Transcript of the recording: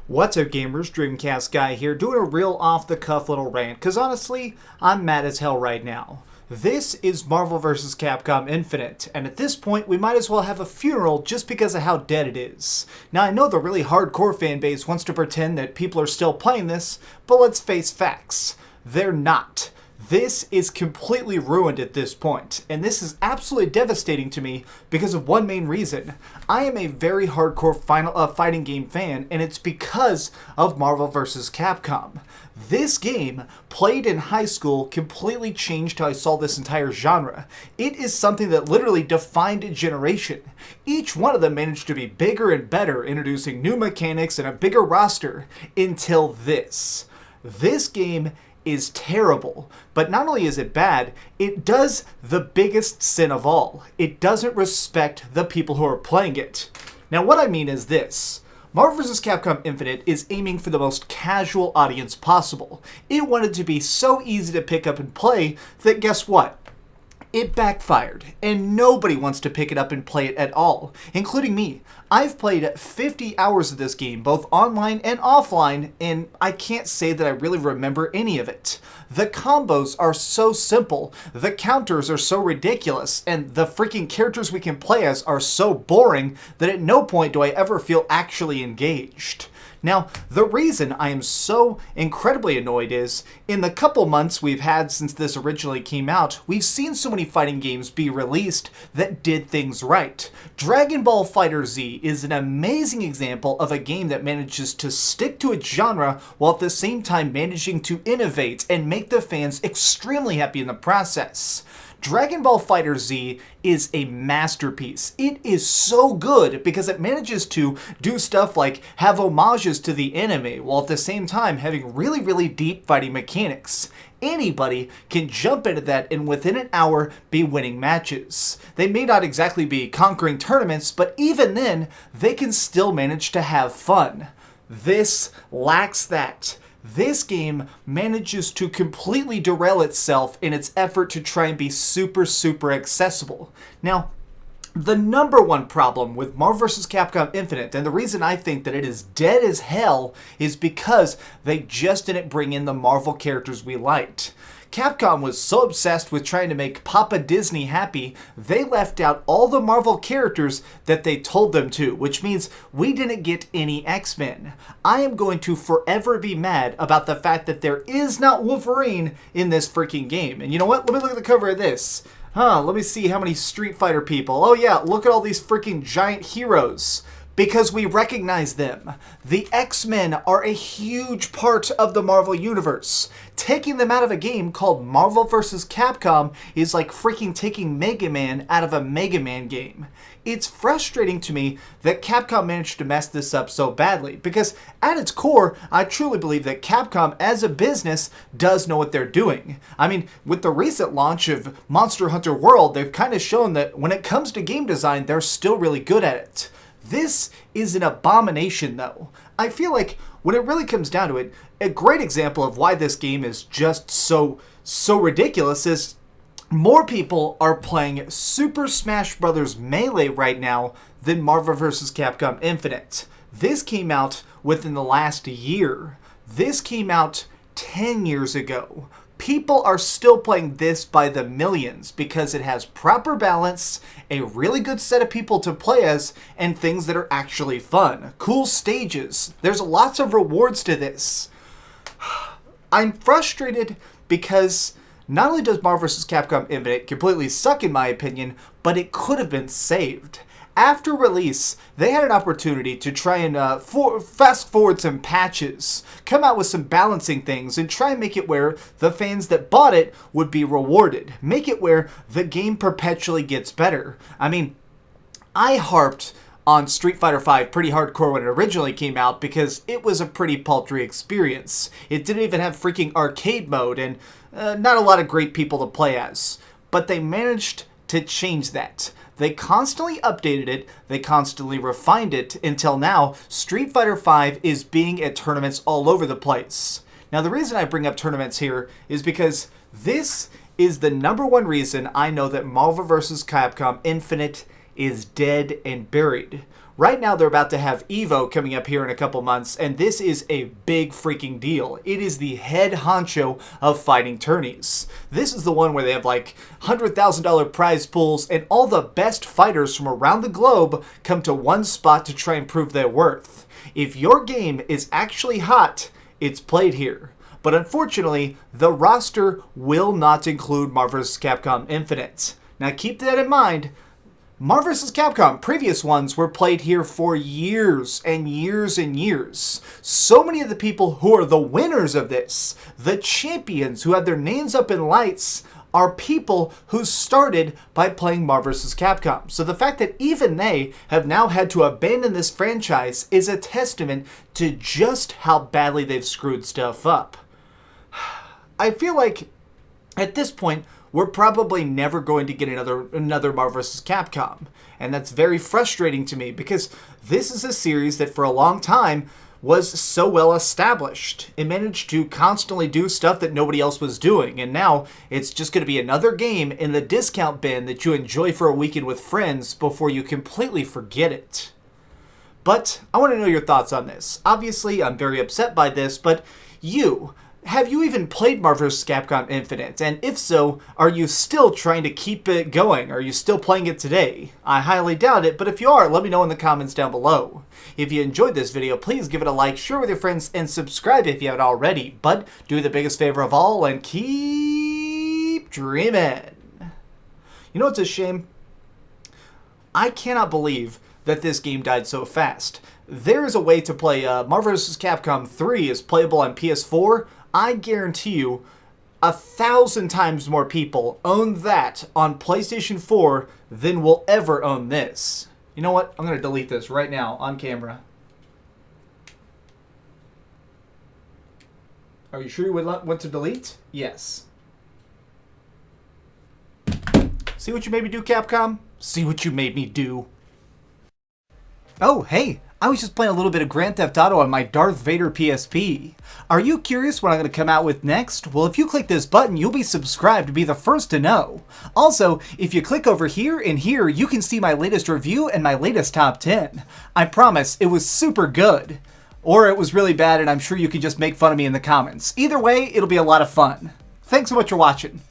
What's up, gamers? DreamcastGuy here, doing a real off-the-cuff little rant, because honestly, I'm mad as hell right now. This is Marvel vs. Capcom Infinite, and at this point, we might as well have a funeral just because of how dead it is. Now, I know the really hardcore fanbase wants to pretend that people are still playing this, but let's face facts. They're not. This is completely ruined at this point, and this is absolutely devastating to me because of one main reason. I am a very hardcore fighting game fan, and it's because of Marvel vs. Capcom. This game, played in high school, completely changed how I saw this entire genre. It is something that literally defined a generation. Each one of them managed to be bigger and better, introducing new mechanics and a bigger roster, until this. This game is terrible, but not only is it bad, it does the biggest sin of all. It doesn't respect the people who are playing it. Now, what I mean is this. Marvel vs. Capcom Infinite is aiming for the most casual audience possible. It wanted to be so easy to pick up and play that guess what? It backfired, and nobody wants to pick it up and play it at all, including me. I've played 50 hours of this game, both online and offline, and I can't say that I really remember any of it. The combos are so simple, the counters are so ridiculous, and the freaking characters we can play as are so boring that at no point do I ever feel actually engaged. Now, the reason I am so incredibly annoyed is, in the couple months we've had since this originally came out, we've seen so many fighting games be released that did things right. Dragon Ball FighterZ is an amazing example of a game that manages to stick to its genre while at the same time managing to innovate and make the fans extremely happy in the process. Dragon Ball FighterZ is a masterpiece. It is so good because it manages to do stuff like have homages to the anime while at the same time having really deep fighting mechanics. Anybody can jump into that and within an hour be winning matches. They may not exactly be conquering tournaments, but even then, they can still manage to have fun. This lacks that. This game manages to completely derail itself in its effort to try and be super accessible. Now, the number one problem with Marvel vs. Capcom Infinite, and the reason I think that it is dead as hell, is because they just didn't bring in the Marvel characters we liked. Capcom was so obsessed with trying to make Papa Disney happy, they left out all the Marvel characters that they told them to, which means we didn't get any X-Men. I am going to forever be mad about the fact that there is not Wolverine in this freaking game. And you know what? Let me look at the cover of this. Let me see how many Street Fighter people. Oh yeah, look at all these freaking giant heroes. Because we recognize them. The X-Men are a huge part of the Marvel Universe. Taking them out of a game called Marvel vs. Capcom is like freaking taking Mega Man out of a Mega Man game. It's frustrating to me that Capcom managed to mess this up so badly, because at its core, I truly believe that Capcom as a business does know what they're doing. I mean, with the recent launch of Monster Hunter World, they've kind of shown that when it comes to game design, they're still really good at it. This is an abomination, though. I feel like when it really comes down to it, a great example of why this game is just so ridiculous is more people are playing Super Smash Bros. Melee right now than Marvel vs. Capcom Infinite. This came out within the last year. This came out 10 years ago. People are still playing this by the millions because it has proper balance, a really good set of people to play as, and things that are actually fun. Cool stages. There's lots of rewards to this. I'm frustrated because not only does Marvel vs. Capcom Infinite completely suck in my opinion, but it could have been saved. After release, they had an opportunity to try and fast forward some patches, come out with some balancing things, and try and make it where the fans that bought it would be rewarded. Make it where the game perpetually gets better. I mean, I harped on Street Fighter V pretty hardcore when it originally came out because it was a pretty paltry experience. It didn't even have freaking arcade mode and not a lot of great people to play as. But they managed to change that. They constantly updated it, they constantly refined it, until now, Street Fighter V is being at tournaments all over the place. Now, the reason I bring up tournaments here is because this is the number one reason I know that Marvel vs. Capcom Infinite is dead and buried. Right now, they're about to have EVO coming up here in a couple months, and this is a big freaking deal. It is the head honcho of fighting tourneys. This is the one where they have like $100,000 prize pools, and all the best fighters from around the globe come to one spot to try and prove their worth. If your game is actually hot, it's played here. But unfortunately, the roster will not include Marvel vs. Capcom Infinite. Now keep that in mind. Marvel vs. Capcom, previous ones, were played here for years and years and years. So many of the people who are the winners of this, the champions who have their names up in lights, are people who started by playing Marvel vs. Capcom. So the fact that even they have now had to abandon this franchise is a testament to just how badly they've screwed stuff up. I feel like at this point, we're probably never going to get another Marvel vs. Capcom. And that's very frustrating to me because this is a series that for a long time was so well established. It managed to constantly do stuff that nobody else was doing. And now it's just going to be another game in the discount bin that you enjoy for a weekend with friends before you completely forget it. But I want to know your thoughts on this. Obviously, I'm very upset by this, but have you even played Marvel vs. Capcom Infinite? And if so, are you still trying to keep it going? Are you still playing it today? I highly doubt it, but if you are, let me know in the comments down below. If you enjoyed this video, please give it a like, share with your friends, and subscribe if you haven't already. But do the biggest favor of all and keep dreaming. You know what's a shame? I cannot believe that this game died so fast. There is a way to play Marvel vs. Capcom 3 is playable on PS4. I guarantee you 1,000 times more people own that on PlayStation 4 than will ever own this. You know what? I'm going to delete this right now on camera. Are you sure you would want to delete? Yes. See what you made me do, Capcom? See what you made me do. Oh, hey. I was just playing a little bit of Grand Theft Auto on my Darth Vader PSP. Are you curious what I'm going to come out with next? Well, if you click this button, you'll be subscribed to be the first to know. Also, if you click over here and here, you can see my latest review and my latest top 10. I promise, it was super good. Or it was really bad and I'm sure you can just make fun of me in the comments. Either way, it'll be a lot of fun. Thanks so much for watching.